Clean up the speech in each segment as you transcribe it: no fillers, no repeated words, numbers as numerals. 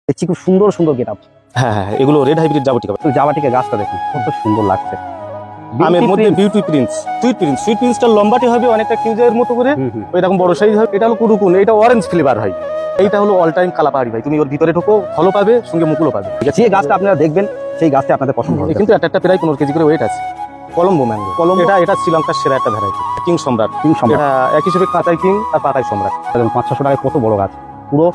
দেখছি খুব সুন্দর সুন্দর গেটআপ। হ্যাঁ হ্যাঁ, এগুলো রেড হাইব্রিড জাবটিকা। জাবাটিকা গাছটা দেখুন কত সুন্দর লাগছে। আমের মধ্যে বিউটি প্রিন্স, সুইট প্রিন্সটা লম্বাটি হবে অনেকটা কিউজের মতো করে, ওইরকম বড় সাইজ হবে। এটা হলো কুরুকুন, এটা অরেঞ্জ ফ্লেভার হয়। এইটা হলো অল টাইম কালাপাহাড়ি ভাই। তুমি ওর ভিতরে ঢোকো, ফলও পাবে, সঙ্গে মুকুলও পাবে। যে গাছটা আপনারা দেখবেন সেই গাছটা আপনাদের পছন্দ হবে। কিন্তু একটা প্রায় 15 কেজি করে ওয়েট আছে। কলম্বো ম্যাঙ্গো, এটা শ্রীলঙ্কার সেরা একটা ভ্যারাইটি। কিং সম্রাট, এটা এক হিসেবে কাঁচাই কিং আর পাতাই সম্রাট। 500-600 টাকায় কত বড় গাছ, পুরো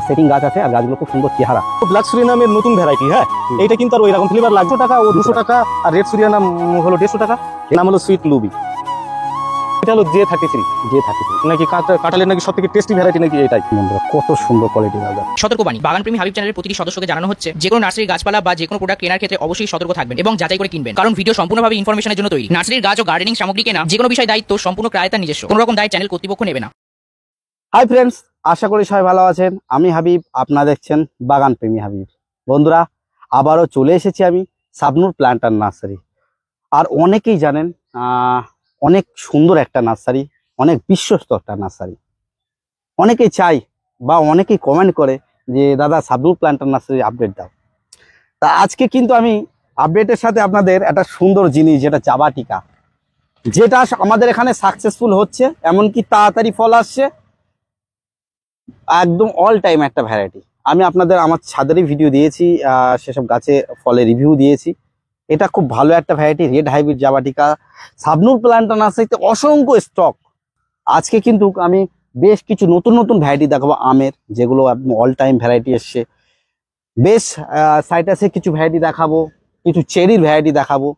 সেটিং গাছ আছে, আর গাছগুলো খুব সুন্দর চেহারা। ব্ল্যাক সুরিনামের নতুন ভ্যারাইটি। হ্যাঁ, এইটা কিন্তু আর ওইরকম ফ্লেভার লাগছে টাকা ও 200 টাকা, আর রেড সুরিনাম হলো 150 টাকা। এর নাম হলো সুইট লুবি। এটা হলো J33 নাকি কাঁঠালের নাকি সবথেকে টেস্টি ভ্যারাইটি নাকি এটাই। বন্ধুরা কত সুন্দর কোয়ালিটি গাছ। সতর্কবাণী, বাগানপ্রেমী হাবিব চ্যানেলের প্রতিটি সদস্যকে জানানো হচ্ছে, যে কোনো নার্সারি গাছপালা বা যে কোনো প্রোডাক্ট কেনার ক্ষেত্রে অবশ্যই সতর্ক থাকবেন এবং যাচাই করে কিনবেন, কারণ ভিডিও সম্পূর্ণভাবে ইনফরমেশনের জন্য তৈরি। নার্সারির গাছ ও গার্ডেনিং সামগ্রী কেনা যে কোনো বিষয় দায়িত্ব সম্পূর্ণ ক্রেতার নিজস্ব, কোনো রকম দায় চ্যানেল কর্তৃপক্ষ নেবে না। হাই ফ্রেন্ডস, আশা করি সবাই ভালো আছেন। আমি হাবিব, আপনারা দেখছেন বাগানপ্রেমী হাবিব। বন্ধুরা আবারও চলে এসেছি আমি শাবনূর প্ল্যান্টার নার্সারি। আর অনেকেই জানেন অনেক সুন্দর একটা নার্সারি, অনেক বিশ্বস্ত একটা নার্সারি। অনেকেই চাই বা অনেকেই কমেন্ট করে যে দাদা শাবনূর প্ল্যান্টার নার্সারি আপডেট দাও। তা আজকে কিন্তু আমি আপডেটের সাথে আপনাদের একটা সুন্দর জিনিস, যেটা জাবাটিকা, যেটা আমাদের এখানে সাকসেসফুল হচ্ছে, এমনকি তাড়াতাড়ি ফল আসছে, একদম অল টাইম একটা ভ্যারাইটি। আমি আপনাদের আমার ছাদেরই ভিডিও দিয়েছি, সেসব গাছে ফলের রিভিউ দিয়েছি। এটা খুব ভালো একটা variety, red hybrid jaboticaba. Shabnur planter নার্সারিতে অসংখ্য স্টক। আজকে কিন্তু আমি বেশ কিছু নতুন নতুন ভ্যারাইটি দেখাবো আমের, যেগুলো অল টাইম ভ্যারাইটি এসছে। বেশ সাইটাসে কিছু ভ্যারাইটি দেখাবো, কিছু চেরির ভ্যারাইটি দেখাবো।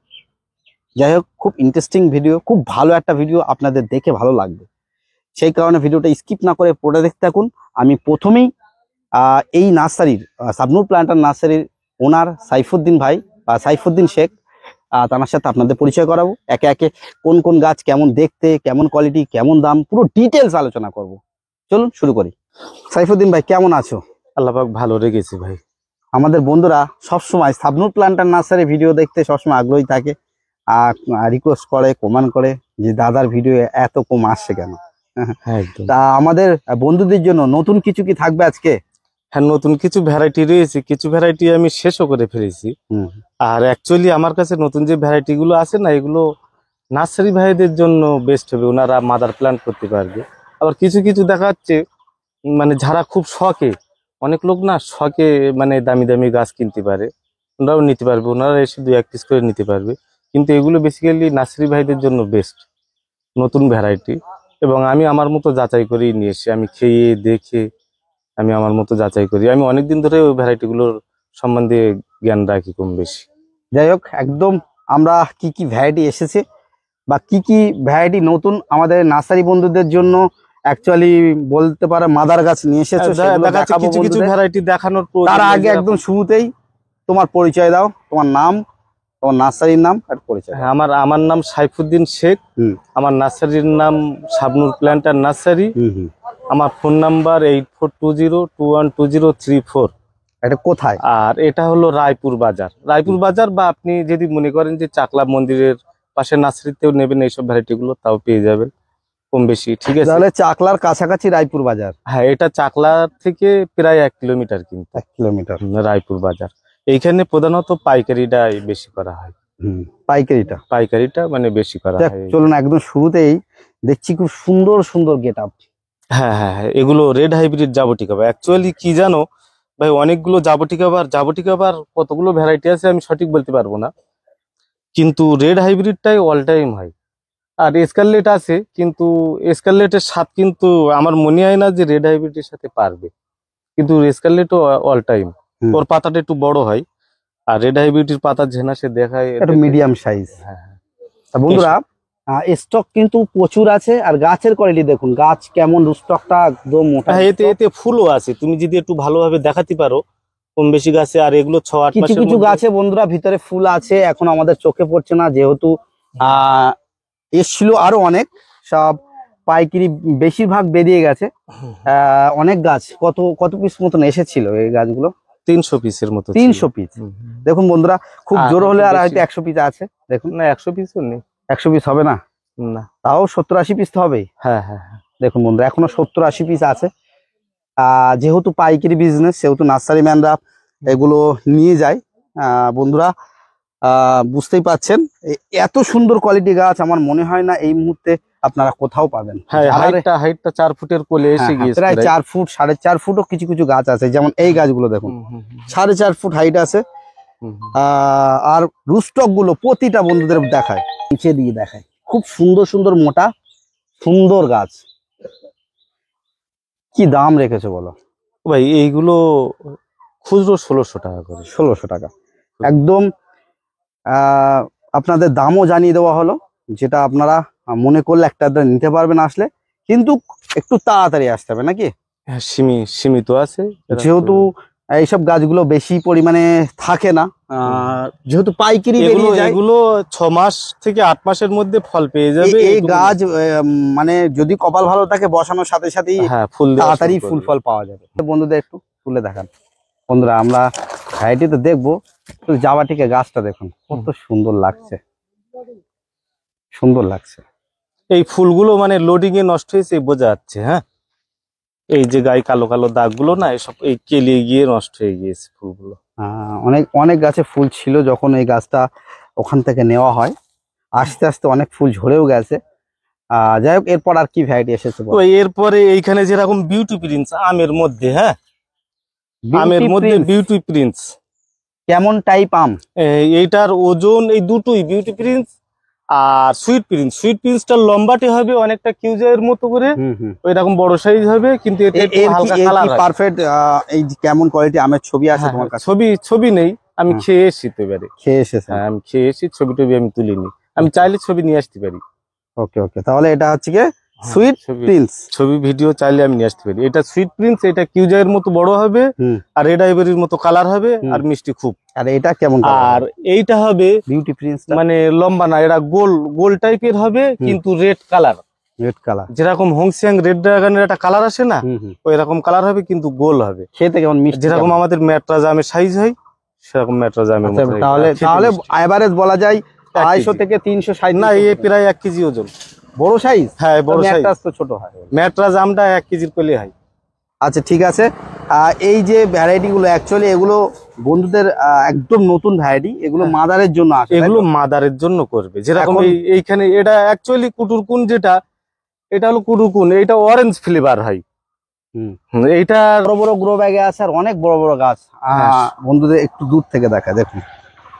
যাই হোক, খুব ইন্টারেস্টিং ভিডিও, খুব ভালো একটা ভিডিও, আপনাদের দেখে ভালো লাগবে। সেই কারণে ভিডিওটা স্কিপ না করে পুরো দেখতে থাকুন। আমি প্রথমেই এই নার্সারির শাবনূর প্ল্যান্টার নার্সারির ওনার সাইফুদ্দিন ভাই বা সাইফুদ্দিন শেখ, তার সাথে আপনাদের পরিচয় করাবো। একে একে কোন কোন গাছ কেমন দেখতে, কেমন কোয়ালিটি, কেমন দাম, পুরো ডিটেলস আলোচনা করব। চলুন শুরু করি। সাইফুদ্দিন ভাই কেমন আছো? আল্লাহ পাক ভালো রেখেছি ভাই। আমাদের বন্ধুরা সবসময় শাবনূর প্ল্যান্টার নার্সারি ভিডিও দেখতে সবসময় আগ্রহী থাকে, আর রিকোয়েস্ট করে, কমেন্ট করে যে দাদার ভিডিও এত কম আসছে কেন। তা আমাদের বন্ধুদের জন্য নতুন কিছু কি থাকবে আজকে? হ্যাঁ, নতুন কিছু ভ্যারাইটি রয়েছে, কিছু ভ্যারাইটি আমি শেষও করে ফেলেছি। আর অ্যাকচুয়ালি আমার কাছে নতুন যে ভ্যারাইটি গুলো আছে না, এগুলো নার্সারি ভাইদের জন্য বেস্ট হবে, ওনারা মাদার প্ল্যান্ট করতে পারবে। আবার কিছু কিছু দেখা যাচ্ছে মানে যারা খুব শখে, অনেক লোক না শখে মানে দামি দামি গাছ কিনতে পারে, ওনারাও নিতে পারবে, ওনারা এসে 2-1 পিস করে নিতে পারবে। কিন্তু এগুলো বেসিক্যালি নার্সারি ভাইদের জন্য বেস্ট নতুন ভ্যারাইটি। এবং আমি আমার মতো যাচাই করেই নিয়ে এসেছি, আমি খেয়ে দেখে আমি আমার মতো যাচাই করি। আমি অনেকদিন ধরে ওই ভ্যারাইটিগুলোর সম্বন্ধে জ্ঞান রাখি কম বেশি। যাই হোক, একদম আমরা কি কি ভ্যারাইটি এসেছে বা কি কি ভ্যারাইটি নতুন আমাদের নার্সারি বন্ধুদের জন্য অ্যাকচুয়ালি বলতে পারে মাদার গাছ নিয়ে এসেছো, কিছু কিছু ভ্যারাইটি দেখানোর পর তার আগে একদম শুরুতেই তোমার পরিচয় দাও, তোমার নাম, তোমার নার্সারির নাম আর পরিচয়। হ্যাঁ, আমার নাম সাইফুদ্দিন শেখ, আমার নার্সারির নাম শাবনূর প্ল্যান্টার নার্সারি। আমার ফোন নাম্বার 8420212034। এটা কোথায়? আর এটা হলো রায়পুর বাজার, বা আপনি যদি মনে করেন যে চাকলা মন্দিরের পাশে নার্সারিতেও নেবেন এইসব ভ্যারাইটি গুলো, তাও পেয়ে যাবেন কম বেশি। ঠিক আছে, তাহলে চাকলার কাছাকাছি রায়পুর বাজার। হ্যাঁ, এটা চাকলা থেকে প্রায় 1 কিলোমিটার, কিন্তু 1 কিলোমিটার রায়পুর বাজার। এইখানে প্রধানত পাইকারিটাই বেশি করা হয়। পাইকারিটা মানে বেশি করা হয়। চলুন একদম শুরুতেই দেখছি খুব সুন্দর সুন্দর গেটআপ। হ্যাঁ হ্যাঁ হ্যাঁ, এগুলো রেড হাইব্রিড জাবটিকা। অ্যাকচুয়ালি কি জানো ভাই, অনেকগুলো জাবটিকা কতগুলো ভ্যারাইটি আছে আমি সঠিক বলতে পারবো না, কিন্তু রেড হাইব্রিডটাই অল টাইম হয়। আর স্কারলেট আছে, কিন্তু স্কারলেটের স্বাদ কিন্তু আমার মনে হয় না যে রেড হাইব্রিডের সাথে পারবে, কিন্তু স্কারলেটও অল টাইম। ওর পাতাটা একটু বড় হয়, আর রেড হাইব্রিডের পাতা ঝেনাসে দেখায় একটু মিডিয়াম সাইজ। হ্যাঁ, বন্ধুরা স্টক কিন্তু প্রচুর আছে, আর গাছের কোয়ালিটি দেখুন, গাছ কেমন, স্টকটা একদম মোটা। এতে ফুলও আছে, তুমি যদি একটু ভালোভাবে দেখাতে পারো কম বেশি গাছে। আর এগুলো 6-8 কিছু কিছু গাছে বন্ধুরা ভিতরে ফুল আছে, এখন আমাদের চোখে পড়ছে না, যেহেতু এসছিল আরো অনেক, সব পাইকারি বেশিরভাগ বেরিয়ে গেছে। অনেক গাছ কত পিস মতন এসেছিল এই গাছগুলো? 300 পিসের মতো। 300 পিস। দেখুন বন্ধুরা, খুব জোর হলে আর হয়তো 100 পিস আছে। দেখুন না, 100 পিসও নেই। 100 পিস হবে না, তাও 70-80 পিস তো হবেই। হ্যাঁ হ্যাঁ হ্যাঁ, দেখুন বন্ধুরা, এখনো 70-80 পিস আছে। যেহেতু পাইকারি বিজনেস সেহেতু নার্সারি ম্যানরা এগুলো নিয়ে যায়। বন্ধুরা বুঝতেই পাচ্ছেন এত সুন্দর কোয়ালিটি গাছ আমার মনে হয় না এই মুহূর্তে আপনারা কোথাও পাবেন। হ্যাঁ, হাইটটা 4 ফুটের কোলে এসে গিয়েছে, প্রায় 4 ফুট 4.5 ফুটও কিছু কিছু গাছ আছে, যেমন এই গাছগুলো দেখুন 4.5 ফুট হাইট আছে। আর রুস্টক গুলো প্রতিটা বন্ধুদের দেখায়, নিচে দিয়ে দেখায়, খুব সুন্দর সুন্দর মোটা সুন্দর গাছ। কি দাম রেখেছো বলো ভাই? এইগুলো খুচরো 1600 টাকা করে। 1600 টাকা একদম। আপনাদের দামও জানিয়ে দেওয়া হলো, যেটা আপনারা মনে করলে একটা নিতে পারবেন আসলে, কিন্তু একটু তাড়াতাড়ি আসতে হবে নাকি? হ্যাঁ, সীমিত আছে, যেহেতু এইসব গাছগুলো বেশি পরিমাণে থাকে না, যেহেতু পাইকারি বেরিয়ে যায়। এগুলো 6 মাস থেকে 8 মাসের মধ্যে ফল পেয়ে যাবে। এই গাছ মানে যদি কপাল ভালো থাকে বসানোর সাথে সাথেই তাড়াতাড়ি ফুল ফল পাওয়া যাবে। বন্ধুদের একটু তুলে দেখান। বন্ধুরা আমরা ভ্যারাইটি তো দেখবো, জাবাটিকা গাছটা দেখুন কত সুন্দর লাগছে, সুন্দর লাগছে। এই ফুলগুলো মানে লোডিং এ নষ্ট হয়েছে বোঝা যাচ্ছে। হ্যাঁ, এই যে গায়ে কালো কালো দাগগুলো না, এসব এই কেলিয়ে গিয়ে নষ্ট হয়ে গিয়েছে ফুলগুলো। অনেক অনেক গাছে ফুল ছিল যখন এই গাছটা ওখান থেকে নেওয়া হয়, আস্তে আস্তে অনেক ফুল ঝরেও গেছে। যাই হোক, এরপর আর কি ভ্যারাইটি এসেছে? তো এরপরে এইখানে যেরকম বিউটি প্রিন্স আমের মধ্যে, হ্যাঁ আমের মধ্যে বিউটি প্রিন্স কেমন টাইপ আম? এইটার ওজন এই দুটোই, বিউটি প্রিন্স আর সুইট প্রিন্স। সুইট প্রিন্সটা লম্বাটে হবে অনেকটা কিউজার মতো করে, ওইরকম বড় সাইজ হবে, কিন্তু এতে হালকা কালার হবে। পারফেক্ট। এই কেমন কোয়ালিটি আমের ছবি আছে তোমার কাছে? ছবি নেই, আমি খেয়ে এসেছি তো এবারে। খেয়ে এসেছি? হ্যাঁ, আমি খেয়ে এসেছি, ছবি টবি আমি তুলিনি, আমি চাইলে ছবি নিয়ে আসতে পারি। ওকে ওকে, তাহলে এটা হচ্ছে কি সুইট প্রিন্স? ছবি ভিডিও চাইলে আমি নিয়ে আসতে পারি। এটা সুইট প্রিন্স, এটা কিউজার মতো বড় হবে আর রেড আইভরির মতো কালার হবে আর মিষ্টি খুব। আর এটা কেমন? আর এইটা হবে বিউটি প্রিন্স, মানে লম্বা না, এটা গোল গোল টাইপের হবে কিন্তু রেড কালার। রেড কালার যেরকম হংসিয়াং রেড ড্রাগনের একটা কালার আসে না, ওই রকম কালার হবে কিন্তু গোল হবে। খেতে কেমন? মিষ্টি? যেরকম আমাদের ম্যাট্রাজ আমের সাইজ হয় সেরকম ম্যাট্রাজ আমের মতো। তাহলে এভারেজ বলা যায় 250 থেকে 360? না, এই প্রায় 1 কেজি ওজন। বড় সাইজ? হ্যাঁ, বড় সাইজ। ম্যাট্রাজ তো ছোট হয়। ম্যাট্রাজ আমটা 1 কেজির কোলে হয়। আচ্ছা ঠিক আছে। এই যে ভ্যারাইটি গুলো অ্যাকচুয়ালি এগুলো বন্ধুদের একদম নতুন ভ্যারাইটি, এগুলো মাদারের জন্য আসে। এগুলো মাদারের জন্য করবে। যেরকম এইখানে এটা অ্যাকচুয়ালি কুটুরকুন, যেটা এটা হলো কুটুরকুন, এটা অরেঞ্জ ফ্লেভার হয়। এইটা বড় বড় গ্রো ব্যাগে আছে আর অনেক বড় বড় গাছ। বন্ধুদের একটু দূর থেকে দেখা, দেখুন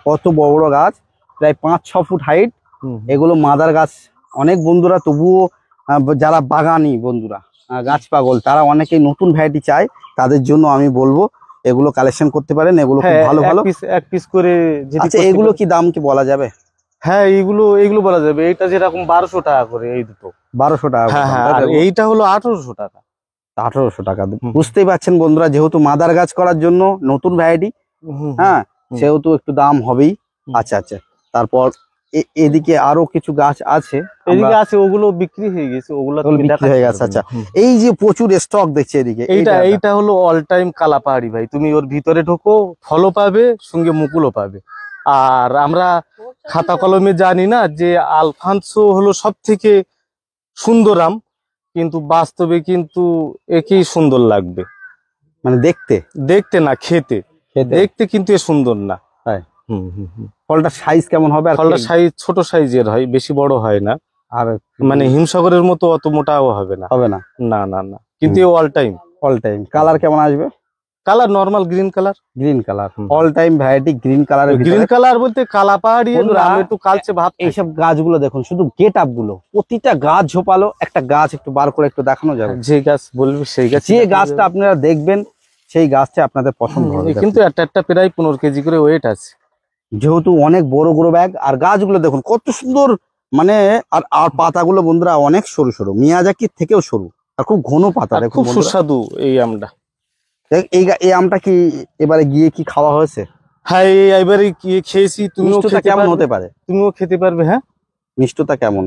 কত বড় বড় গাছ, প্রায় 5-6 ফুট হাইট। এগুলো মাদার গাছ। অনেক বন্ধুরা তবুও যারা বাগানি বন্ধুরা, গাছ পাগল, তারা অনেকেই নতুন ভ্যারাইটি চায়, তাদের জন্য আমি বলবো এগুলো কালেকশন করতে পারেন। এগুলো খুব ভালো ভালো এক পিস করে। আচ্ছা, এগুলো কি দাম কি বলা যাবে? হ্যাঁ, এইগুলো বলা যাবে। এইটা যেরকম 1200 টাকা করে, এই দুটো 1200 টাকা। আর এইটা হলো 1800 টাকা। 1800 টাকা। বুঝতেই পারছেন বন্ধুরা, যেহেতু মাদার গাছ করার জন্য নতুন ভ্যারাইটি, হ্যাঁ সেহেতু একটু দাম হবেই। আচ্ছা আচ্ছা, তারপর এদিকে আরো কিছু গাছ আছে, এদিকে আছে, ওগুলো বিক্রি হয়ে গেছে, ওগুলো বিক্রি হয়ে গেছে। আচ্ছা, এই যে প্রচুর স্টক দেখছি এদিকে, এইটা হলো অল টাইম কালাপাহাড়ি ভাই। তুমি ওর ভিতরে ঢোকো, ফলও পাবে, সঙ্গে মুকুলও পাবে। আর আমরা খাতা কলমে জানি না যে আলফানসো হলো সব থেকে সুন্দর আম, কিন্তু বাস্তবে কিন্তু একই সুন্দর লাগবে। মানে দেখতে না, খেতে দেখতে কিন্তু এ সুন্দর না। ফলটার সাইজ কেমন হবে? ফলটার সাইজ ছোট সাইজের হয়, বেশি বড় হয় না। আর মানে হিমসাগরের মতো অত মোটাও হবে না। না না না, কিন্তু অল টাইম কালার কেমন আসবে? Colour normal green colour. All time variety green colour. Green colour বলতে কালাপাহাড়ি একটু কালচে ভাব। এইসব গাছগুলো দেখুন, শুধু গেট আপ গুলো, প্রতিটা গাছ ঝোপালো। একটা গাছ একটু বার করে একটু দেখানো যাবে? যে গাছ বলবে সেই গাছ, যে গাছটা আপনারা দেখবেন সেই গাছটা আপনাদের পছন্দ হবে। কিন্তু একটা প্রায় 15 কেজি করে ওয়েট আছে, যেহেতু অনেক বড় বড় ব্যাগ। আর গাছগুলো দেখুন কত সুন্দর, মানে আর পাতাগুলো বন্ধুরা অনেক সরু সরু, মিয়াজাকির থেকেও সরু, আর খুব ঘন পাতা। খুব সুস্বাদু এই আমটা। এই আমটা কি এবারে গিয়ে কি খাওয়া হয়েছে? হ্যাঁ, এবারে গিয়ে খেয়েছি। তুমিও কেমন হতে পারে? তুমিও খেতে পারবে। হ্যাঁ, মিষ্টতা কেমন?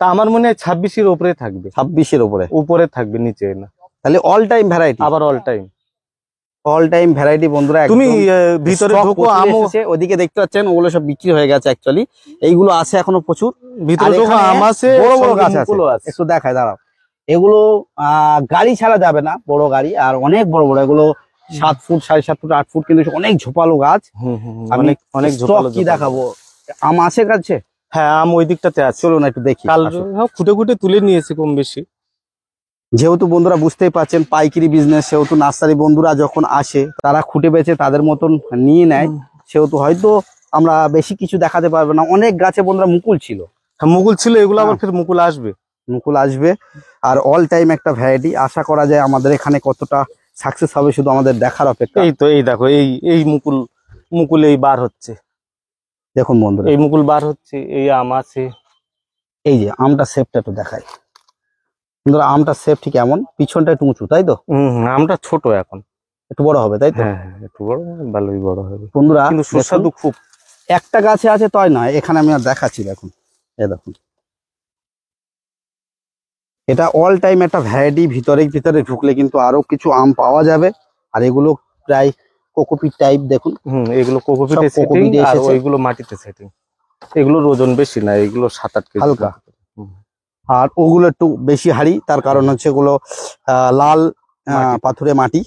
তা আমার মনে হয় 26-এর উপরে থাকবে। 26-এর উপরে থাকবে, নিচে না। তাহলে অল টাইম ভ্যারাইটি। আবার অল টাইম ভ্যারাইটি বন্ধুরা। তুমি ভিতরে ঢোকো, ওদিকে দেখতে পাচ্ছেন ওগুলো সব বিক্রি হয়ে গেছে অ্যাকচুয়ালি। এইগুলো আছে এখনো প্রচুর ভিতরে ঢোকো, আম আছে, বড় বড় গাছ আছে। একটু দেখায়, দাঁড়াও। এগুলো গাড়ি ছাড়া যাবে না, বড় গাড়ি, আর অনেক বড় বড় এগুলো 7 ফুট 7.5 ফুট 8 ফুট, কিন্তু অনেক ঝোপালো গাছ। আমি অনেক অনেক স্টক কি দেখাবো, আম আছে কাছে? হ্যাঁ, আম ওই দিকটাতে আছে, চলুন একটু দেখি। কাল আসুন। খুঁটে খুঁটে তুলে নিয়েছি কম বেশি। যেহেতু বন্ধুরা বুঝতেই পাচ্ছেন পাইকারি বিজনেস, সেহেতু নার্সারি বন্ধুরা যখন আসে তারা খুঁটে বেচে তাদের মতন নিয়ে নেয়, সেহেতু হয়তো আমরা বেশি কিছু দেখাতে পারবো না। অনেক গাছে বন্ধুরা মুকুল ছিল। হ্যাঁ, মুকুল ছিল, এগুলো আবার ফের মুকুল আসবে। মুকুল আসবে, আর অল টাইম একটা ভ্যারাইটি। আশা করা যায় আমাদের এখানে কতটা সাকসেস হবে শুধু আমাদের দেখার অপেক্ষা। এই তো, এই দেখো, এই মুকুল, মুকুল এই বার হচ্ছে, দেখুন বন্ধুরা, এই মুকুল বার হচ্ছে, এই আম আছে। এই যে আমটা শেপটা একটু দেখাই বন্ধুরা, আমটা শেপ ঠিক এমন, পিছনটা একটু উঁচু, তাই তো? আমটা ছোট এখন, একটু বড় হবে, তাই তো? হ্যাঁ হ্যাঁ, একটু বড়, ভালোই বড় হবে বন্ধুরা কিন্তু সুস্বাদু খুব। একটা গাছে আছে তাই নয়, এখানে আমি আর দেখাচ্ছি, দেখুন এই দেখুন, এটা অল টাইম একটা ভ্যারাইটি। ভিতরে ঢুকলে কিন্তু আরো কিছু আম পাওয়া যাবে। আর এগুলো প্রায় কোকোপিট টাইপ, দেখুন। এগুলো কোকোপিটে সব সেটিং, কোকোপিটে আর এসেছে। ওইগুলো মাটিতে সেটিং। এগুলোর ওজন বেশি না, এগুলো 7-8 কেজি হালকা। হুম। আর ওগুলো একটু বেশি হাড়ি, তার কারণ হচ্ছে এগুলো লাল মাটি। পাথুরে মাটি,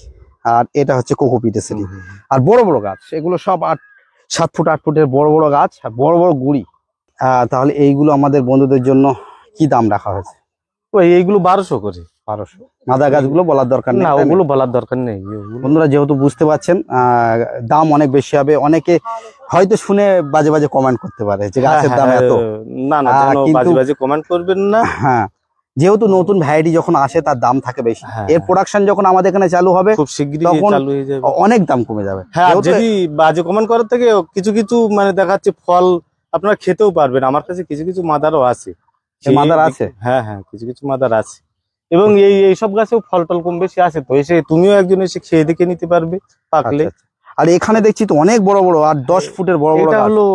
আর এটা হচ্ছে কোকোপিটে সেটি। আর বড় বড় গাছ, এগুলো সব 7 ফুট 8 ফুটের বড় বড় গাছ, আর বড় বড় গুড়ি। তাহলে এইগুলো আমাদের বন্ধুদের জন্য কি দাম রাখা হয়েছে? এইগুলো 1200 করে। 1200। মাদা গাছগুলো বলার দরকার নেই, না, তাই না? ওগুলো বলার দরকার নেই। বন্ধুরা যেহেতু বুঝতে পারছেন দাম অনেক বেশি হবে, অনেকে হয়তো শুনে বাজে বাজে কমেন্ট করতে পারে যে গাছের দাম এত। না না, কিন্তু বাজে বাজে কমেন্ট করবেন না। হ্যাঁ, যেহেতু নতুন ভ্যারাইটি যখন আসে তার দাম থাকে বেশি। হ্যাঁ, এর প্রোডাকশন যখন আমাদের এখানে চালু হবে খুব শিগগিরই তখন চালু হয়ে যাবে। অনেক দাম কমে যাবে। হ্যাঁ, যেহেতু যদি বাজে কমেন্ট করার থেকে কিছু কিছু মানে দেখাচ্ছে ফল আপনারা খেতেও পারবেন। আমার কাছে কিছু কিছু মাদারও আছে। মাদার আছে? হ্যাঁ হ্যাঁ, কিছু কিছু মাদার আছে, এবং এইসব গাছেও ফল টল কম বেশি আছে। তো এসে তুমিও একজন এসে খেয়ে দেখে নিতে পারবে পাকলে। আচ্ছা, আচ্ছা। আর এখানে দেখছি তো অনেক বড় বড়, আর 10 ফুটের বড় বড় এটা গাছ। হলো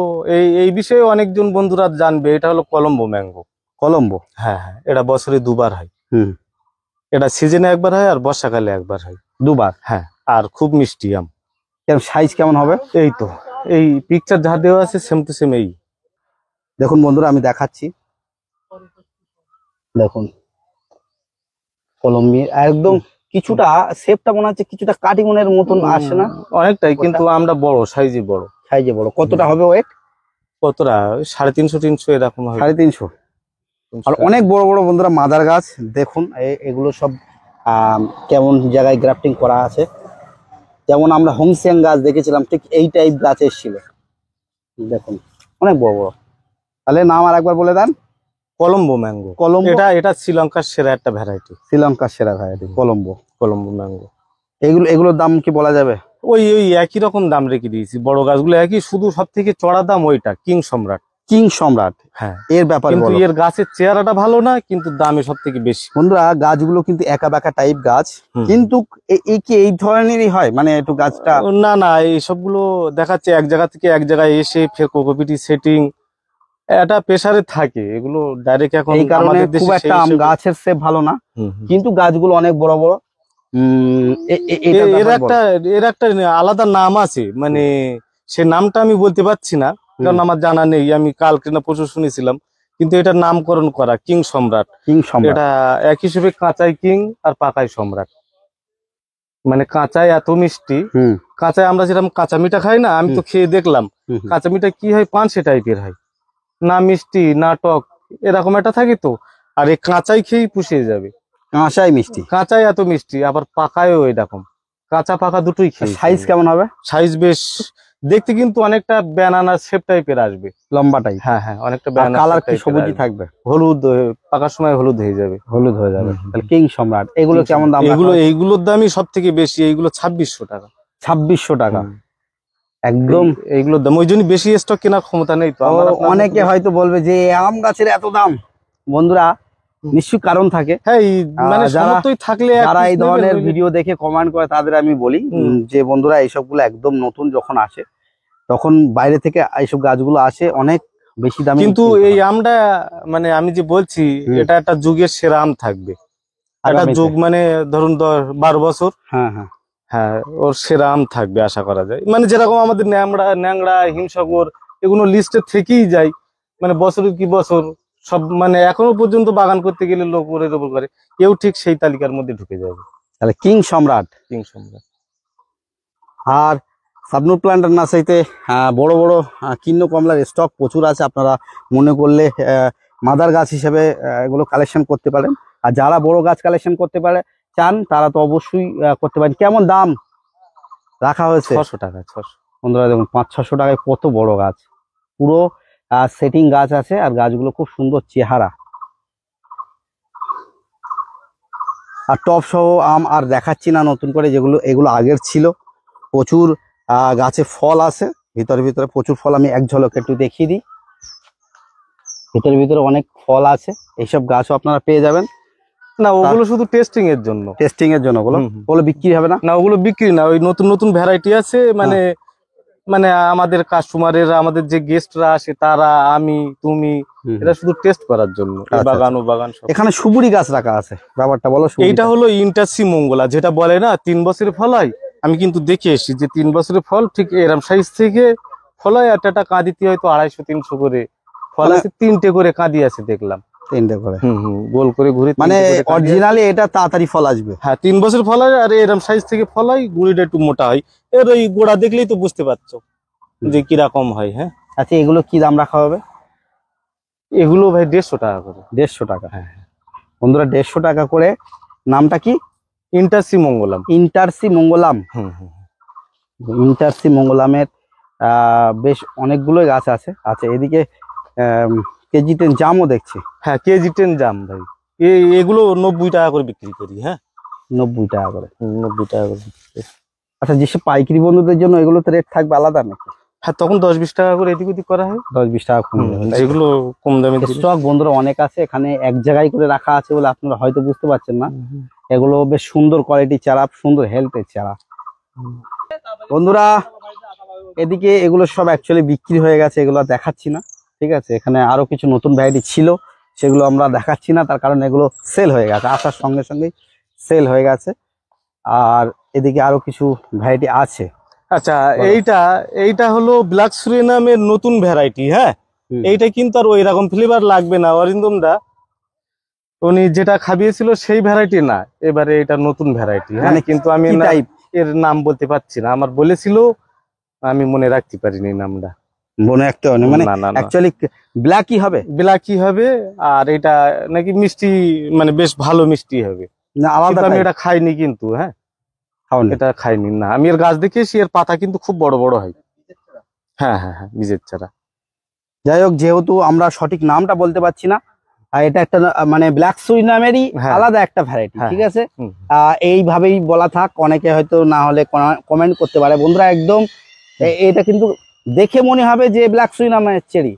এই বিষয়ে অনেকজন বন্ধুরা জানবে, এটা হলো কলম্বো ম্যাঙ্গো। কলম্বো? হ্যাঁ হ্যাঁ, এটা বছরে 2বার হয়। হুম। এটা সিজনে 1বার হয় আর বর্ষাকালে 1বার হয়। 2বার? হ্যাঁ, আর খুব মিষ্টি আম। সাইজ কেমন হবে? এই তো, এই পিকচার যা দেওয়া আছে সেম টু সেম এই। দেখুন বন্ধুরা আমি দেখাচ্ছি, দেখুন কলম্বি একদম। কিছুটা শেপটা মনে হচ্ছে কিছুটা কাটিমনের মতন আসে না? অনেকটাই, কিন্তু আমরা বড় সাইজে বড়। সাইজে বড়। কতটা হবে ওয়েট? কতটা 350-300 এরকম হবে। 350। আর অনেক বড় বড় বন্ধুরা মাদার গাছ দেখুন। এগুলো সব কেমন জায়গায় গ্রাফটিং করা আছে, যেমন আমরা হোংসিয়াং গাছ দেখেছিলাম ঠিক এই টাইপ গাছ এসেছিল, দেখুন অনেক বড় বড়। তাহলে নাম আর একবার বলে দেন। কলম্বো ম্যাঙ্গো। কলম্বো? এটা শ্রীলঙ্কার সেরা একটা ভ্যারাইটি। শ্রীলঙ্কার সেরা ভ্যারাইটি কলম্বো। কলম্বো ম্যাঙ্গো। এগুলোর দাম কি বলা যাবে? ওই একই রকম দাম রেখে দিয়েছি, বড় গাছগুলো একই, শুধু সব থেকে চড়া দাম ওইটা কিং সম্রাট। কিং সম্রাট? হ্যাঁ। এর ব্যাপারে কিন্তু বলো। এর গাছের চেহারাটা ভালো না, কিন্তু দামে সব থেকে বেশি। বন্ধুরা গাছগুলো কিন্তু একা বেঁকা টাইপ গাছ, কিন্তু এই ধরনেরই হয়, মানে একটু গাছটা। না না, এই সবগুলো দেখাচ্ছে এক জায়গা থেকে এক জায়গায় এসে ফের কোকোপিটি সেটিং, এটা প্রেসারে থাকে। এগুলো ডাইরেক্ট এখন এই কারণে আমাদের খুব দেশে একটা গাছের শেপ ভালো না, কিন্তু গাছগুলো অনেক বড় বড়। এর একটা আলাদা নাম আছে, মানে সে নামটা আমি বলতে পারছি না, কারণ আমার জানা নেই। আমি কালকে না পরশু শুনেছিলাম, কিন্তু এটার নামকরণ করা কিং সম্রাট। কিং সম্রাট এটা এক হিসেবে কাঁচাই কিং আর পাকাই সম্রাট। মানে কাঁচায় এত মিষ্টি, কাঁচায় আমরা যেরকম কাঁচা মিঠা খাই না, আমি তো খেয়ে দেখলাম কাঁচা মিঠা কি হয়, পাঁচে টাইপের হয়, না মিষ্টি না টক, এরকম একটা থাকে। তো আর এই কাঁচাই খেয়েই পুষিয়ে যাবে। কাঁচাই মিষ্টি? কাঁচাই এত মিষ্টি, আবার পাকায়ও এরকম, কাঁচা পাকা দুটোই খেয়ে। সাইজ কেমন হবে? সাইজ বেশ দেখতে কিন্তু অনেকটা ব্যানানা শেপ টাইপের আসবে, লম্বা টাইপ। হ্যাঁ হ্যাঁ, অনেকটা ব্যানানা। কালার কি সবুজই থাকবে? হলুদ, পাকার সময় হলুদ হয়ে যাবে। হলুদ হয়ে যাবে। তাহলে কিং সম্রাট এগুলো কেমন দাম? এইগুলোর দামই সব থেকে বেশি, এইগুলো 2600 টাকা। 2600 টাকা একদম। এইগুলোর দাম ওই জন্য বেশি স্টক কেনার ক্ষমতা নেই। তো অনেকে হয়তো বলবে যে আম গাছের এত দাম। বন্ধুরা নিশ্চয়ই কারণ থাকে। হ্যাঁ, মানে সমর্থই থাকলে যারা এই ধরনের ভিডিও দেখে কমেন্ট করে তাদের আমি বলি যে বন্ধুরা এইসবগুলো একদম নতুন যখন আসে তখন বাইরে থেকে এইসব গাছগুলো আসে অনেক বেশি দামে। কিন্তু এই আমটা মানে আমি যে বলছি, এটা একটা যুগের সেরা আম থাকবে। একটা যুগ মানে ধরুন 12 বছর, হ্যাঁ হ্যাঁ হ্যাঁ, ওর সেরা আম থাকবে আশা করা যায়। মানে যেরকম আমাদের ন্যাংরা হিমসাগর এগুলো লিস্টে থেকেই যায়, মানে বছরের কি বছর সব মানে এখনো পর্যন্ত বাগান করতে গেলে লোক ওরের উপর করে, কেউ ঠিক সেই তালিকার মধ্যে ঢুকে যাবে। তাহলে কিং সম্রাট। কিং সম্রাট। আর সাবনুর প্ল্যান্টার নার্সারিতে বড় বড় কিন্ন কমলার স্টক প্রচুর আছে, আপনারা মনে করলে মাদার গাছ হিসেবে এগুলো কালেকশন করতে পারেন। আর যারা বড় গাছ কালেকশন করতে পারে চান তারা তো অবশ্যই করতে পারেন। কেমন দাম রাখা হয়েছে? 600 টাকা। 600। বন্ধুরা দেখুন 500-600 টাকায় কত বড় গাছ, পুরো সেটিং গাছ আছে, আর গাছগুলো খুব সুন্দর চেহারা। আর টপ সহ আম আর দেখাচ্ছি না নতুন করে, যেগুলো এগুলো আগের ছিল। প্রচুর গাছে ফল আছে, ভিতরে প্রচুর ফল। আমি এক ঝলক একটু দেখিয়ে দিই, ভিতরে অনেক ফল আছে। এইসব গাছও আপনারা পেয়ে যাবেন। না ওগুলো শুধু টেস্টিং এর জন্য। টেস্টিং এর জন্য ওগুলো বিক্রি হবে না? না ওগুলো বিক্রি না, ওই নতুন নতুন ভ্যারাইটি আছে, মানে মানে আমাদের কাস্টমারেরা, আমাদের যে গেস্টরা আসে তারা, আমি, তুমি, এটা শুধু টেস্ট করার জন্য। বাগান ও বাগান সব। এখানে সুপুরি গাছ রাখা আছে, ব্যাপারটা বলো। এইটা হলো ইন্টারসি মঙ্গলা, যেটা বলে না 3 বছরের ফল হয়। আমি কিন্তু দেখে এসেছি যে 3 বছরের ফল ঠিক এরম সাইজ থেকে ফল হয়। একটা কাঁদিতে হয়তো 250-300 করে ফল আছে, 3টে করে কাঁদি আছে দেখলাম। 3টে করে গোল করে ঘুরে, মানে অরিজিনালি এটা তাড়াতাড়ি ফল আসবে। হ্যাঁ 3 বছর ফল হয়, আর এরম সাইজ থেকে ফল হয়, গুড়িটা একটু মোটা হয়। এর ওই গোড়া দেখলেই তো বুঝতে পারছো যে কিরকম হয়। হ্যাঁ আচ্ছা, এগুলো কি দাম রাখা হবে? এগুলো ভাই 150 টাকা করে। 150 টাকা। হ্যাঁ বন্ধুরা 150 টাকা করে। নামটা কি? ইন্টারসি মঙ্গলাম। ইন্টারসি মঙ্গলাম। ইন্টারসি মঙ্গলামের বেশ অনেকগুলোই গাছ আছে। আচ্ছা এদিকে কেজি 10 জামও দেখছি। হ্যাঁ কেজি 10 জাম ভাই, এগুলো 90 টাকা করে বিক্রি করি। হ্যাঁ 90 টাকা করে। 90 টাকা করে। আচ্ছা যেসব পাইকারি বন্ধুদের জন্য এগুলোতে রেট থাকবে আলাদা নাকি? হ্যাঁ তখন 10-20 টাকা করে এদিক ওদিক করা হয়। 10-20 টাকা কম। এগুলো কম দামে স্টক বন্ধুরা অনেক আছে এখানে, এক জায়গায় করে রাখা আছে বলে আপনারা হয়তো বুঝতে পারছেন না। এগুলো বেশ সুন্দর কোয়ালিটি চারা, সুন্দর হেলথের চারা। বন্ধুরা এদিকে এগুলো সব অ্যাকচুয়ালি বিক্রি হয়ে গেছে, এগুলো দেখাচ্ছি না। ঠিক আছে, এখানে আরো কিছু নতুন ভ্যারাইটি ছিল, সেগুলো আমরা দেখাচ্ছি না, তার কারণ এগুলো সেল হয়ে গেছে, আসার সঙ্গে সঙ্গেই সেল হয়ে গেছে। আর এদিকে আরো কিছু ভ্যারাইটি আছে। আচ্ছা এইটা হলো ব্ল্যাক সুরিনামের নতুন ভ্যারাইটি। হ্যাঁ এইটা কিন্তু আর ওই রকম ফ্লেভার লাগবে না। অরিন্দম দা উনি যেটা খাবিয়েছিল সেই ভ্যারাইটি না, এবারে এটা নতুন ভ্যারাইটি। হ্যাঁ কিন্তু আমি এর নাম বলতে পারছি না, আমার বলেছিল, আমি মনে রাখতে পারিনি নামটা। মনে একটা মানে অ্যাকচুয়ালি ব্ল্যাকই হবে। ব্ল্যাকই হবে, আর এটা নাকি মিষ্টি, মানে বেশ ভালো মিষ্টি হবে। না আলাদা, আমি এটা খাইনি কিন্তু। হ্যাঁ এটা খাইনি না, আমি এর গাছ দেখেছি, এর পাতা কিন্তু খুব বড় বড় হয়। হ্যাঁ বীজের চারা। যাই হোক, যেহেতু আমরা সঠিক নামটা বলতে পারছি না, আর এটা একটা মানে ব্ল্যাক সুরিনামেরই আলাদা একটা ভ্যারাইটি। ঠিক আছে, এইভাবেই বলা থাক, অনেকে হয়তো না হলে কমেন্ট করতে পারে। বন্ধুরা একদম এটা কিন্তু দেখে মনে হবে যে ব্ল্যাক সুরিনামের চেরি,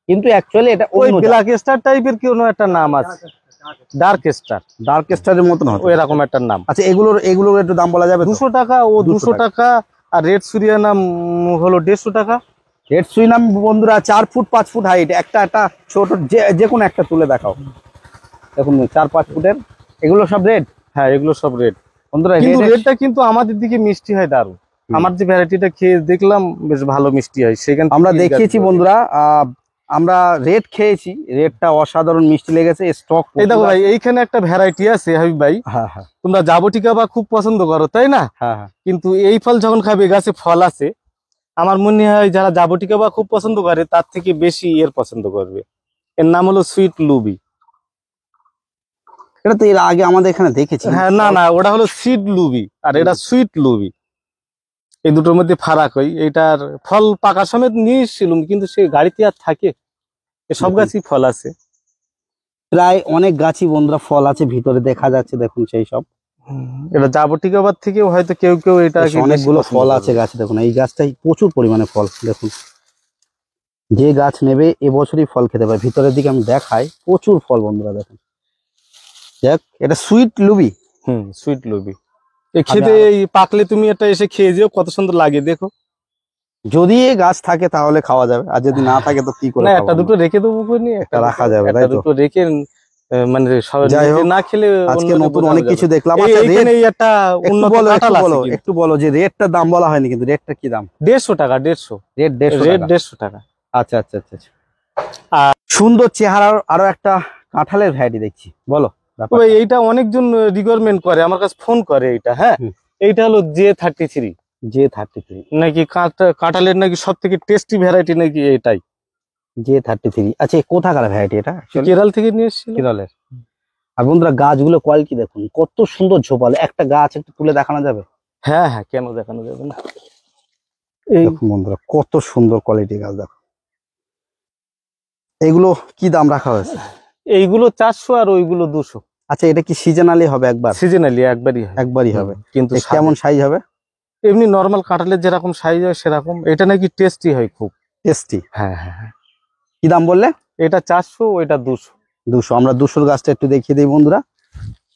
কিন্তু অ্যাকচুয়ালি এটা ওই ব্ল্যাক স্টার টাইপের কোনো একটা নাম আছে, ডার্ক স্টারের মতন হয় এরকম একটা নাম। আচ্ছা এগুলোর একটু দাম বলা যাবে? 200 টাকা ও 200 টাকা। আর রেড সুরিনাম হলো 150 টাকা। রেড সুরিনাম বন্ধুরা 4 ফুট 5 ফুট হাইট, একটা ছোট যে কোনো একটা তুলে দেখাও। দেখুন 4-5 ফুটের, এগুলো সব রেড। হ্যাঁ এগুলো সব রেড বন্ধুরা। কিন্তু রেডটা কিন্তু আমাদের দিকে মিষ্টি হয় দারুণ। আমার যে ভ্যারাইটিটা খেয়ে দেখলাম বেশ ভালো মিষ্টি হয়, সেখানে আমরা দেখিয়েছি বন্ধুরা, আমরা রেড খেয়েছি, রেডটা অসাধারণ মিষ্টি লেগেছে। স্টক এই দেখো ভাই, এইখানে একটা ভ্যারাইটি আছে হাবিব ভাই। হ্যাঁ তোমরা জাবটিকা বা খুব পছন্দ করো তাই না? হ্যাঁ কিন্তু এই ফল যখন খাবে, গাছে ফল আছে, আমার মনে হয় যারা জাবটিকা বা খুব পছন্দ করে তার থেকে বেশি এর পছন্দ করবে। এর নাম হলো সুইট লুবি। এটা তো এর আগে আমাদের এখানে দেখেছি। হ্যাঁ না ওটা হলো সিড লুবি, আর এটা সুইট লুবি। এই দুটোর মধ্যে ফারাক হয়। এটার ফল পাকার সময় নিয়ে এসেছিলাম, কিন্তু সে গাড়িতে আর থাকে, সব গাছই ফল আছে, প্রায় অনেক গাছই বন্ধুরা ফল আছে, ভিতরে দেখা যাচ্ছে দেখুন সেই সব। এটা জাবটিকাবাদ থেকে হয়তো কেউ এটা অনেকগুলো ফল আছে গাছে। দেখুন এই গাছটাই প্রচুর পরিমাণে ফল। দেখুন যে গাছ নেবে এবছরই ফল খেতে পারে। ভিতরের দিকে আমি দেখাই, প্রচুর ফল বন্ধুরা দেখুন। দেখ এটা সুইট লুবি। সুইট লুবি। খেতে পাকলে তুমি এটা এসে খেয়ে যেও, কত সুন্দর লাগে দেখো। যদি এই গাছ থাকে তাহলে খাওয়া যাবে, আর যদি না থাকে তো কি করে? একটা দুটো রেখে দেবো, একটা রাখা যাবে, একটা দুটো রেখে, মানে না খেলে আজকে নতুন অনেক কিছু দেখলাম। একটু বলো যে রেটটার দাম বলা হয়নি, কিন্তু রেটটা কি দাম? 150 টাকা। 150 রেট 150 টাকা। রেট 150 টাকা। আচ্ছা। সুন্দর চেহারার আরো একটা কাঁঠালের ভ্যারাইটি দেখছি, বলো। তবে এইটা অনেকজন রিকোয়ারমেন্ট করে, আমার কাছে ফোন করে এইটা। হ্যাঁ, এইটা হলো J33। J33 নাকি কাঁঠালের নাকি সব থেকে টেস্টি ভ্যারাইটি নাকি এটাই। J33, আচ্ছা কোথাকার ভ্যারাইটি এটা? কেরল থেকে নিয়ে এসেছিল। কেরলের। আর বন্ধুরা গাছগুলো কোয়ালিটি দেখুন, কত সুন্দর ঝোপালো। একটা গাছ একটু তুলে দেখানো যাবে? হ্যাঁ হ্যাঁ, কেন দেখানো যাবে না। এই দেখুন বন্ধুরা, কত সুন্দর কোয়ালিটি গাছ দেখো। এগুলো কি দাম রাখা হয়েছে? এইগুলো 400 আর ওইগুলো 200। আচ্ছা, এটা কি সিজনালি হবে? সিজনালি একবারই হবে। কিন্তু কেমন সাইজ হবে? এমনি নরমাল কাঁঠালের যেরকম সাইজ হয় সেরকম। এটা নাকি টেস্টি হয়, খুব টেস্টি। হ্যাঁ হ্যাঁ হ্যাঁ। কি দাম বললে? এটা 400, ওইটা 200। 200। আমরা 200 গাছটা একটু দেখিয়ে দিই বন্ধুরা,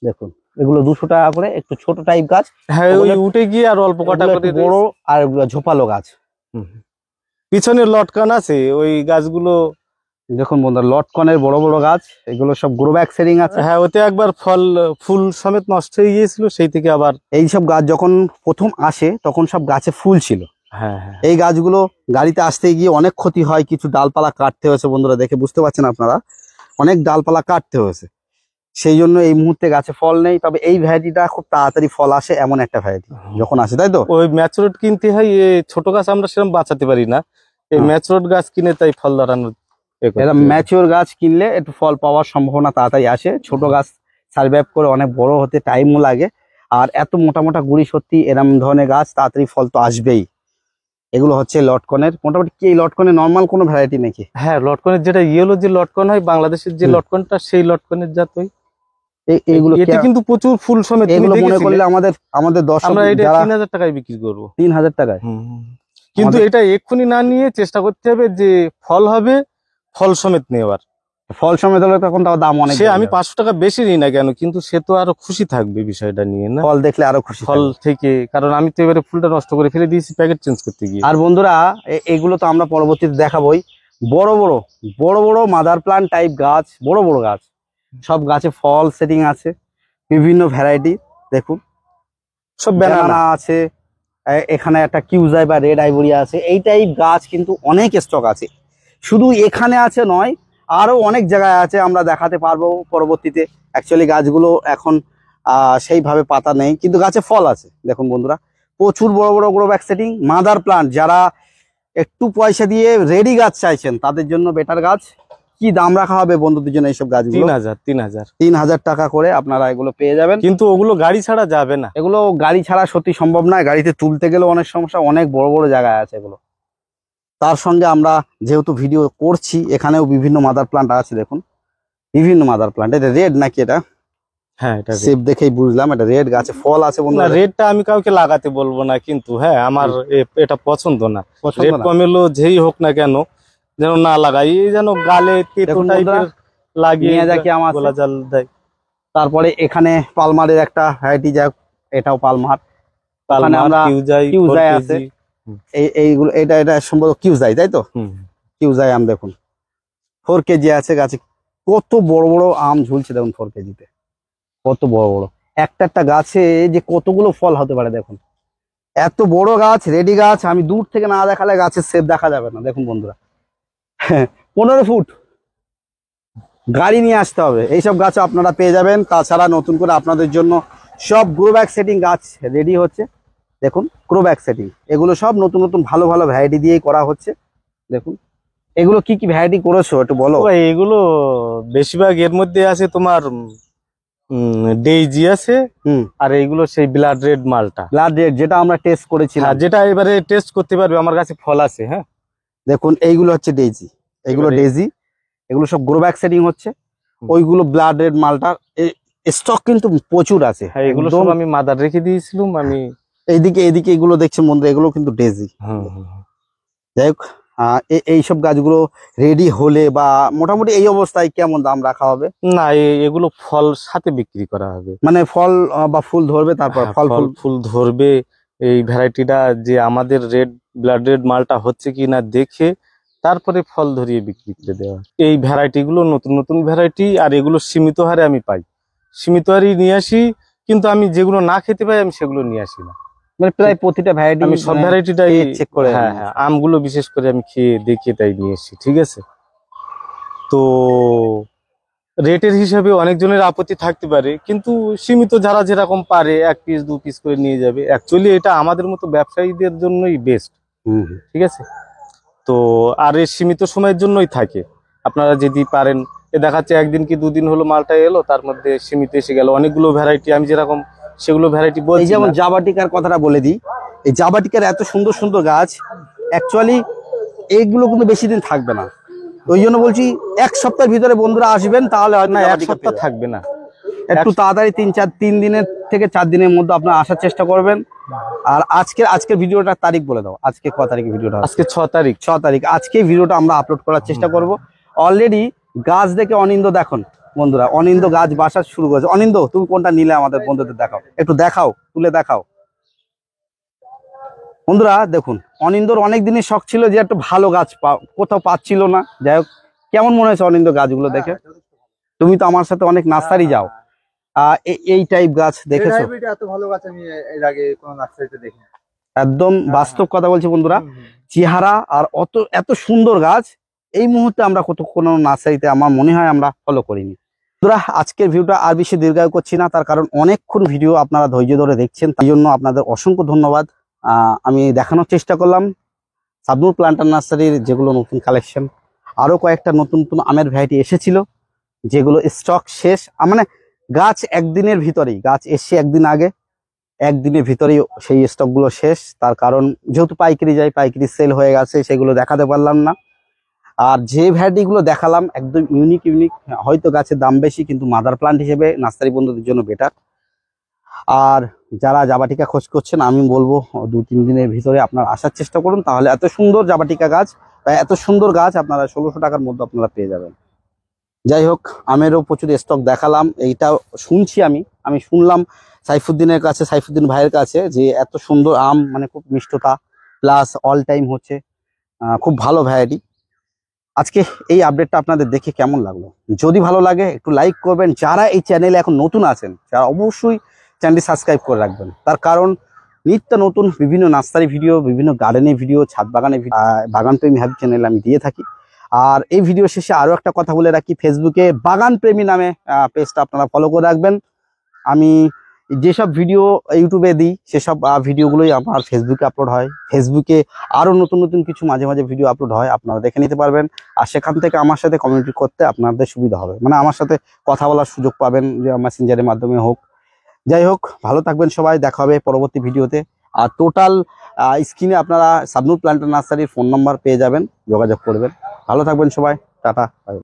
দেখুন এগুলো 200 টাকা করে, একটু ছোট টাইপ গাছ। হ্যাঁ, ওই উঠে গিয়ে আর অল্প কাটা করে বড় আর এগুলো ঝোপালো গাছ। পিছনে লটকান আছে ওই গাছগুলো। দেখুন বন্ধুরা, লটকনের বড় বড় গাছ, এগুলো সব গ্রো ব্যাগ সেটিং আছে। হ্যাঁ, ওতে একবার ফুল সমেত নষ্ট হয়ে গিয়েছিল, সেই থেকে আবার। এইসব গাছ যখন প্রথম আসে তখন সব গাছে ফুল ছিল। হ্যাঁ হ্যাঁ। এই গাছগুলো গাড়িতে আসতে গিয়ে অনেক ক্ষতি হয়, কিছু ডালপালা কাটতে হয়েছে বন্ধুরা, দেখে বুঝতে পারছেন আপনারা, অনেক ডালপালা কাটতে হয়েছে। সেই জন্য এই মুহূর্তে গাছে ফল নেই। তবে এই ভ্যারাইটিটা খুব তাড়াতাড়ি ফল আসে, এমন একটা ভ্যারাইটি যখন আসে, তাই তো? ওই ম্যাচুরড কিনতে হয়, এই ছোট গাছ আমরা সেরকম বাঁচাতে পারি না। এই ম্যাচুরড গাছ কিনে তাই ফল ধরানোর। এরা ম্যাচিওর গাছ কিনলে একটু ফল পাওয়ার সম্ভাবনা তাড়াতাড়ি আসে। ছোট গাছ সার্ভাইভ করে অনেক বড় হতে টাইমও লাগে। আর এত মোটা মোটা গুড়ি, সত্যি এরম ধরনের গাছ তাড়াতাড়ি ফল তো আসবেই। এগুলো হচ্ছে লটকনের। মোটামুটি কি এই লটকনের নর্মাল কোনো ভ্যারাইটি নাকি? হ্যাঁ, লটকনের যেটা ইয়েলো যে লটকন হয় বাংলাদেশের যে লটকনটা, সেই লটকনের জাত। ওই এইগুলো এতে কিন্তু প্রচুর ফুল সমেত। এগুলো মনে করলে আমাদের দর্শক আমরা এটা যারা 3000 টাকায় বিক্রি করবো। 3000 টাকায়। কিন্তু এটা এক্ষুনি না নিয়ে চেষ্টা করতে হবে যে ফল হবে, ফল সমেত নেওয়ার। ফল সমেত হলে তখন তাও দাম অনেক। সে আমি 500 টাকা বেশি নিই না কেন, কিন্তু সে তো আরো খুশি থাকবে বিষয়টা নিয়ে, না? ফল দেখলে আরো খুশি ফল থেকে, কারণ আমি তো এবারে ফুলটা নষ্ট করে ফেলে দিয়েছি প্যাকেট চেঞ্জ করতে গিয়ে। আর বন্ধুরা, এগুলো তো আমরা পরবর্তীতে দেখাবোই। বড় বড় মাদার প্লান্ট টাইপ গাছ, বড় বড় গাছ, সব গাছে ফল সেটিং আছে, বিভিন্ন ভ্যারাইটি। দেখুন সব ব্যানানা আছে, এখানে একটা কিউজাই বা রেড আইভরি আছে। এই টাইপ গাছ কিন্তু অনেক স্টক আছে, শুধু এখানে আছে নয়, আরো অনেক জায়গায় আছে, আমরা দেখাতে পারবো পরবর্তীতে। অ্যাকচুয়ালি গাছগুলো এখন সেইভাবে পাতা নেই, কিন্তু গাছে ফল আছে। দেখুন বন্ধুরা, প্রচুর বড় বড় grow bag setting mother plant. যারা একটু পয়সা দিয়ে রেডি গাছ চাইছেন তাদের জন্য বেটার গাছ। কি দাম রাখা হবে বন্ধুদের জন্য এইসব গাছগুলো? 3000 টাকা করে আপনারা এগুলো পেয়ে যাবেন। কিন্তু ওগুলো গাড়ি ছাড়া যাবে না। এগুলো গাড়ি ছাড়া সত্যি সম্ভব নয়, গাড়িতে তুলতে গেলেও অনেক সমস্যা, অনেক বড় বড় জায়গায় আছে এগুলো। তার সঙ্গে আমরা যেহেতু ভিডিও করছি, এখানেও বিভিন্ন মাদার প্লান্ট আছে। দেখুন বিভিন্ন মাদার প্লান্ট। এটা রেড নাকি? এটা হ্যাঁ, এটা শেপ দেখেই বুঝলাম এটা রেড। গাছে ফল আছে বন্ধুরা। রেডটা আমি কাউকে লাগাতে বলবো না, কিন্তু হ্যাঁ আমার এটা পছন্দ না। পছন্দ রেড না? পমেলো যেই হোক না কেন যেন না লাগাই, এই যেন গালে তেতো টাইপের লাগিয়ে গোলা জাল দেয়। তারপরে এখানে পালমারের একটা ভ্যারাইটি, যাক এটাও পালমার। আমরা কিউজাই আছে, এইগুলো এটা সম্ভবত কিউজাই, তাই তো? কিউজাই আম দেখুন 4 কেজি আছে গাছে। কত বড় বড় আম ঝুলছে দেখুন 4 কেজিতে, কত বড় বড় একটা গাছে যে কতগুলো ফল হতে পারে দেখুন। এত বড় গাছ, রেডি গাছ, আমি দূর থেকে না দেখালে গাছের শেপ দেখা যাবে না। দেখুন বন্ধুরা 15 ফুট গাড়ি নিয়ে আসতে হবে। এইসব গাছ আপনারা পেয়ে যাবেন। তাছাড়া নতুন করে আপনাদের জন্য সব গ্রো ব্যাগ সেটিং গাছ রেডি হচ্ছে। দেখুন গ্রো ব্যাগ সেটিং, এগুলো সব নতুন নতুন ভালো ভালো ভ্যারাইটি দিয়েই করা হচ্ছে। দেখুন এগুলো কি কি ভ্যারাইটি করেছো একটু বলো। এগুলো বেশিরভাগ এর মধ্যে আছে তোমার ডেইজি আছে, আর এইগুলো সেই ব্লাড রেড মালটা। ব্লাড রেড যেটা আমরা টেস্ট করেছিলাম, যেটা এবারে টেস্ট করতে পারবে, আমার কাছে ফল আছে। হ্যাঁ দেখুন এইগুলো হচ্ছে ডেইজি, এগুলো ডেইজি, এগুলো সব গ্রো ব্যাগ সেটিং হচ্ছে। ওইগুলো ব্লাড রেড মালটা স্টক কিন্তু প্রচুর আছে। হ্যাঁ, এগুলো সব আমি মাদার রেখে দিয়েছিলাম। আমি এইদিকে এগুলো দেখছেন বন্ধুরা, এগুলো কিন্তু ডেইজি। যাই হোক, এইসব গাছগুলো রেডি হলে বা মোটামুটি এই অবস্থায় কেমন দাম রাখা হবে? না, এগুলো ফল সাথে বিক্রি করা হবে, মানে ফল বা ফুল ধরবে, তারপর ফুল ধরবে। এই ভ্যারাইটিটা যে আমাদের ব্লাড রেড মালটা হচ্ছে কি না দেখে তারপরে ফল ধরিয়ে বিক্রি করে দেওয়া। এই ভ্যারাইটি গুলো নতুন নতুন ভ্যারাইটি, আর এগুলো সীমিত হারে আমি পাই, সীমিত হারে নিয়ে আসি। কিন্তু আমি যেগুলো না খেতে পাই আমি সেগুলো নিয়ে আসি না। মানে প্রায় প্রতিটা ভ্যারাইটি আমি সব ভ্যারাইটিটাই চেক করে। হ্যাঁ, আমগুলো বিশেষ করে আমি খেয়ে দেখে তাই নিয়ে এসেছি। ঠিক আছে। তো রেটের হিসাবে অনেকজনের আপত্তি থাকতে পারে, কিন্তু সীমিত যারা যেরকম পারে 1 পিস 2 পিস করে নিয়ে যাবে। অ্যাকচুয়ালি এটা আমাদের মতো ব্যবসায়ীদের জন্যই বেস্ট, ঠিক আছে। তো আর এর সীমিত সময়ের জন্যই থাকে। আপনারা যদি পারেন, দেখাচ্ছে 1 দিন কি 2 দিন হলো মালটা এলো, তার মধ্যে সীমিত এসে গেল। অনেকগুলো ভ্যারাইটি, আমি যেরকম সেগুলো ভ্যারাইটি এই বলছি যেমন না। জাবাটিকার কথাটা বলে দিই, এই জাবাটিকার এত সুন্দর সুন্দর গাছ, অ্যাকচুয়ালি এইগুলো কিন্তু বেশি দিন থাকবে না। ওই জন্য বলছি 1 সপ্তাহের ভিতরে বন্ধুরা আসবেন, তাহলে হয়তো না, 1 জাবাটিকা সপ্তাহ পেয়ে যাবেন। থাকবে না। একটু তাড়াতাড়ি 3 দিনের থেকে 4 দিনের মধ্যে আপনারা আসার চেষ্টা করবেন। আর আজকের ভিডিওটার তারিখ বলে দাও, আজকে ক তারিখে ভিডিওটা? আজকে 6 তারিখ। 6 তারিখ। আজকে ভিডিওটা আমরা আপলোড করার চেষ্টা করব। অলরেডি গাছ দেখে অনিন্দ দেখুন বন্ধুরা, অনিন্দ গাছ বাসা শুরু করেছে। অনিন্দ, তুমি কোনটা নিলে আমাদের বন্ধুদের দেখাও, একটু দেখাও, তুলে দেখাও বন্ধুরা। দেখুন, অনিন্দর অনেক দিনের শখ ছিল যে একটু ভালো গাছ কোথাও পাচ্ছিল না। যাই হোক, কেমন মনে হয়েছে অনিন্দ গাছগুলো দেখে? তুমি তো আমার সাথে অনেক নার্সারি যাও, এই টাইপ গাছ দেখেছো? এত ভালো গাছ আমি এর আগে কোনো নার্সারিতে দেখিনি। একদম বাস্তব কথা বলছি বন্ধুরা, চেহারা আর এত সুন্দর গাছ এই মুহূর্তে আমরা কোনো নার্সারিতে আমার মনে হয় আমরা ফলো করিনি। বন্ধুরা, আজকের ভিডিওটা আর বেশি দীর্ঘায়ু করছি না, তার কারণ অনেকক্ষণ ভিডিও আপনারা ধৈর্য ধরে দেখছেন, তাই জন্য আপনাদের অসংখ্য ধন্যবাদ। আমি দেখানোর চেষ্টা করলাম সাবনুর প্লান্টার নার্সারির যেগুলো নতুন কালেকশন। আরো কয়েকটা নতুন নতুন আমের ভ্যারাইটি এসেছিল, যেগুলো স্টক শেষ। মানে গাছ একদিনের ভিতরেই, গাছ এসে একদিন আগে, একদিনের ভিতরেই সেই স্টকগুলো শেষ। তার কারণ যেহেতু পাইকারি যাই, পাইকারি সেল হয়ে গেছে, সেগুলো দেখাতে পারলাম না। আর যে ভ্যারাইটিগুলো দেখালাম একদম ইউনিক, হয়তো গাছের দাম বেশি, কিন্তু মাদার প্লান্ট হিসেবে নার্সারি বন্ধুদের জন্য বেটার। আর যারা জাবাটিকা খোঁজ করছেন, আমি বলবো 2-3 দিনের ভিতরে আপনারা আসার চেষ্টা করুন, তাহলে এত সুন্দর জাবাটিকা গাছ বা এত সুন্দর গাছ আপনারা 1600 টাকার মধ্যে আপনারা পেয়ে যাবেন। যাই হোক, আমেরও প্রচুর স্টক দেখালাম। এইটা শুনছি, আমি শুনলাম সাইফুদ্দিনের কাছে, সাইফুদ্দিন ভাইয়ের কাছে, যে এত সুন্দর আম, মানে খুব মিষ্টতা প্লাস অল টাইম হচ্ছে, খুব ভালো ভ্যারাইটি। আজকে এই আপডেটটা আপনাদের দেখে কেমন লাগলো? যদি ভালো লাগে একটু লাইক করবেন। যারা এই চ্যানেলে এখন নতুন আছেন, যারা অবশ্যই চ্যানেলটি সাবস্ক্রাইব করে রাখবেন, তার কারণ নিত্য নতুন বিভিন্ন নার্সারি ভিডিও, বিভিন্ন গার্ডেনের ভিডিও, ছাদ বাগানের বাগান প্রেমী হাবি চ্যানেলে আমি দিয়ে থাকি। আর এই ভিডিও শেষে আরো একটা কথা বলে রাখি, ফেসবুকে বাগান প্রেমী নামে পেজটা আপনারা ফলো করে রাখবেন। আমি যেসব ভিডিও ইউটিউবে দিই, সেসব ভিডিওগুলোই আমার ফেসবুকে আপলোড হয়। ফেসবুকে আরো নতুন নতুন কিছু মাঝে মাঝে ভিডিও আপলোড হয়, আপনারা দেখে নিতে পারবেন। আর সেখান থেকে আমার সাথে কমিউনিকেট করতে আপনাদের সুবিধা হবে, মানে আমার সাথে কথা বলার সুযোগ পাবেন, যে মেসেঞ্জারের মাধ্যমে হোক। যাই হোক, ভালো থাকবেন সবাই, দেখা হবে পরবর্তী ভিডিওতে। আর টোটাল স্ক্রিনে আপনারা সাবনুর প্লান্টার নার্সারির ফোন নাম্বার পেয়ে যাবেন, যোগাযোগ করবেন। ভালো থাকবেন সবাই, টাটা।